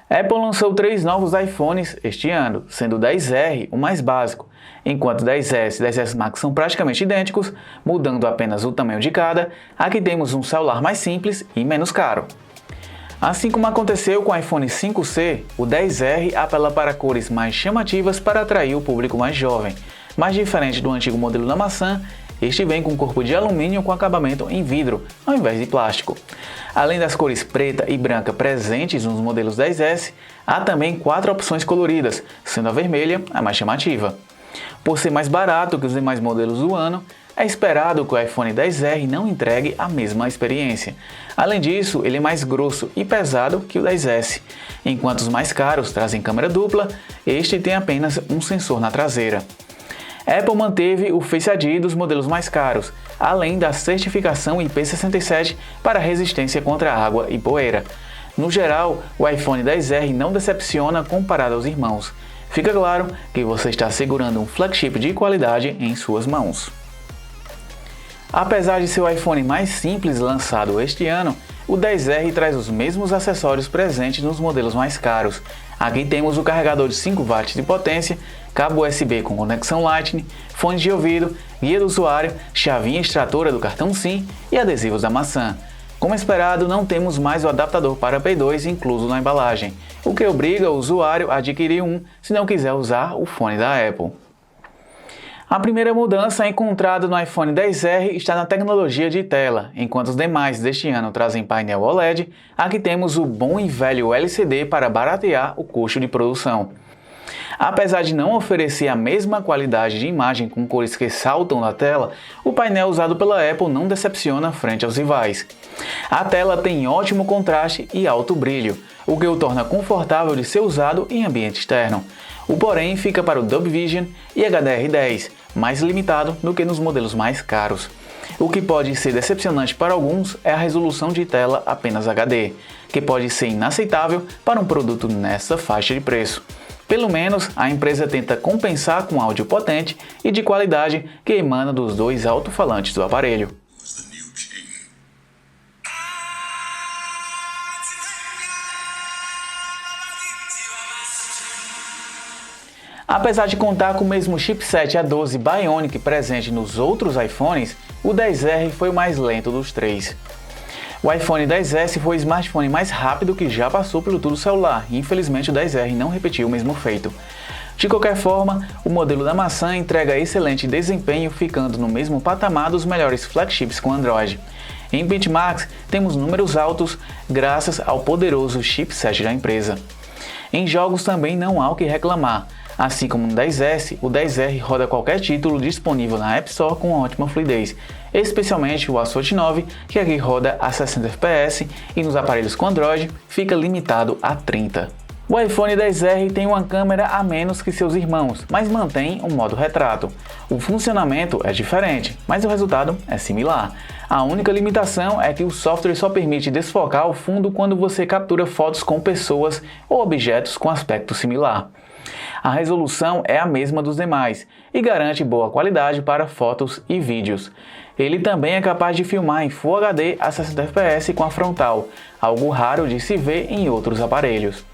Apple lançou 3 novos iPhones este ano, sendo o 10R o mais básico, enquanto o 10S e 10S Max são praticamente idênticos, mudando apenas o tamanho de cada. Aqui temos um celular mais simples e menos caro. Assim como aconteceu com o iPhone 5C, o 10R apela para cores mais chamativas para atrair o público mais jovem, mas diferente do antigo modelo da maçã, este vem com um corpo de alumínio com acabamento em vidro, ao invés de plástico. Além das cores preta e branca presentes nos modelos 10S, há também 4 opções coloridas, sendo a vermelha a mais chamativa. Por ser mais barato que os demais modelos do ano, é esperado que o iPhone 10R não entregue a mesma experiência. Além disso, ele é mais grosso e pesado que o 10S. Enquanto os mais caros trazem câmera dupla, este tem apenas um sensor na traseira. Apple manteve o Face ID dos modelos mais caros, além da certificação IP67 para resistência contra água e poeira. No geral, o iPhone 10R não decepciona comparado aos irmãos. Fica claro que você está segurando um flagship de qualidade em suas mãos. Apesar de ser o iPhone mais simples lançado este ano, o 10R traz os mesmos acessórios presentes nos modelos mais caros. Aqui temos o carregador de 5 watts de potência, cabo USB com conexão Lightning, fone de ouvido, guia do usuário, chavinha extratora do cartão SIM e adesivos da maçã. Como esperado, não temos mais o adaptador para Play 2 incluso na embalagem, o que obriga o usuário a adquirir um se não quiser usar o fone da Apple. A primeira mudança encontrada no iPhone 10R está na tecnologia de tela. Enquanto os demais deste ano trazem painel OLED, aqui temos o bom e velho LCD para baratear o custo de produção. Apesar de não oferecer a mesma qualidade de imagem com cores que saltam da tela, o painel usado pela Apple não decepciona frente aos rivais. A tela tem ótimo contraste e alto brilho, o que o torna confortável de ser usado em ambiente externo. O porém fica para o Dolby Vision e HDR10, mais limitado do que nos modelos mais caros. O que pode ser decepcionante para alguns é a resolução de tela apenas HD, que pode ser inaceitável para um produto nessa faixa de preço. Pelo menos, a empresa tenta compensar com áudio potente e de qualidade que emana dos 2 alto-falantes do aparelho. Apesar de contar com o mesmo chipset A12 Bionic presente nos outros iPhones, o 10R foi o mais lento dos 3. O iPhone 10S foi o smartphone mais rápido que já passou pelo tudo celular e infelizmente o 10R não repetiu o mesmo feito. De qualquer forma, o modelo da maçã entrega excelente desempenho, ficando no mesmo patamar dos melhores flagships com Android. Em benchmarks, temos números altos graças ao poderoso chipset da empresa. Em jogos também não há o que reclamar. Assim como no 10S, o 10R roda qualquer título disponível na App Store com ótima fluidez, especialmente o Asphalt 9, que aqui roda a 60 fps e nos aparelhos com Android fica limitado a 30. O iPhone 10R tem uma câmera a menos que seus irmãos, mas mantém o modo retrato. O funcionamento é diferente, mas o resultado é similar. A única limitação é que o software só permite desfocar o fundo quando você captura fotos com pessoas ou objetos com aspecto similar. A resolução é a mesma dos demais e garante boa qualidade para fotos e vídeos. Ele também é capaz de filmar em Full HD a 60 fps com a frontal, algo raro de se ver em outros aparelhos.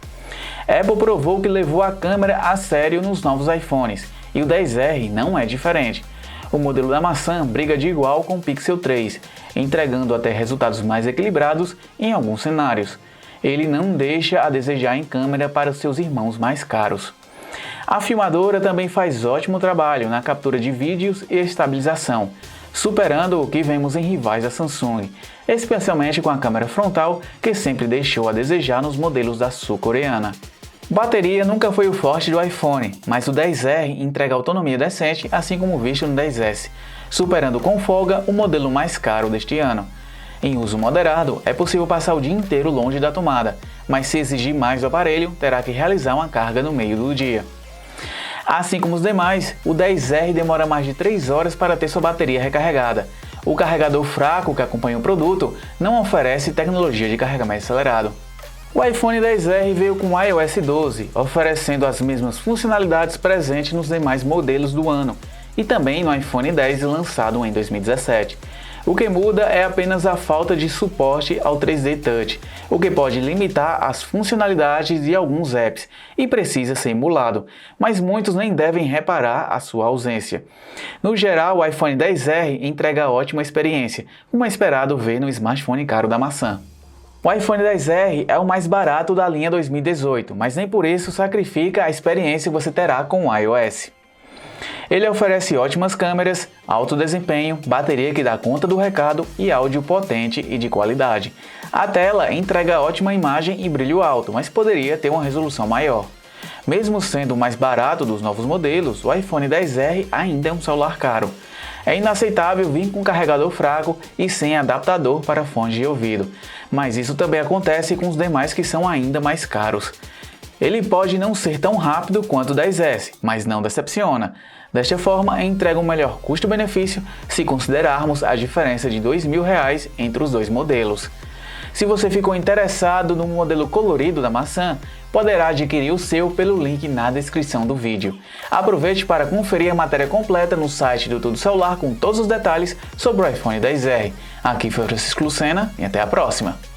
Apple provou que levou a câmera a sério nos novos iPhones, e o 10R não é diferente. O modelo da maçã briga de igual com o Pixel 3, entregando até resultados mais equilibrados em alguns cenários. Ele não deixa a desejar em câmera para seus irmãos mais caros. A filmadora também faz ótimo trabalho na captura de vídeos e estabilização, superando o que vemos em rivais da Samsung, especialmente com a câmera frontal, que sempre deixou a desejar nos modelos da sul-coreana. Bateria nunca foi o forte do iPhone, mas o 10R entrega autonomia decente, assim como visto no 10S, superando com folga o modelo mais caro deste ano. Em uso moderado, é possível passar o dia inteiro longe da tomada, mas se exigir mais do aparelho, terá que realizar uma carga no meio do dia. Assim como os demais, o 10R demora mais de 3 horas para ter sua bateria recarregada. O carregador fraco que acompanha o produto não oferece tecnologia de carregamento acelerado. O iPhone 10R veio com o iOS 12, oferecendo as mesmas funcionalidades presentes nos demais modelos do ano, e também no iPhone 10 lançado em 2017. O que muda é apenas a falta de suporte ao 3D Touch, o que pode limitar as funcionalidades de alguns apps e precisa ser emulado, mas muitos nem devem reparar a sua ausência. No geral, o iPhone XR entrega ótima experiência, como é esperado ver no smartphone caro da maçã. O iPhone XR é o mais barato da linha 2018, mas nem por isso sacrifica a experiência que você terá com o iOS. Ele oferece ótimas câmeras, alto desempenho, bateria que dá conta do recado e áudio potente e de qualidade. A tela entrega ótima imagem e brilho alto, mas poderia ter uma resolução maior. Mesmo sendo o mais barato dos novos modelos, o iPhone XR ainda é um celular caro. É inaceitável vir com carregador fraco e sem adaptador para fones de ouvido, mas isso também acontece com os demais que são ainda mais caros. Ele pode não ser tão rápido quanto o XS, mas não decepciona. Desta forma, entrega um melhor custo-benefício se considerarmos a diferença de R$2.000 entre os dois modelos. Se você ficou interessado no modelo colorido da maçã, poderá adquirir o seu pelo link na descrição do vídeo. Aproveite para conferir a matéria completa no site do Tudo Celular com todos os detalhes sobre o iPhone XR. Aqui foi o Francisco Lucena e até a próxima!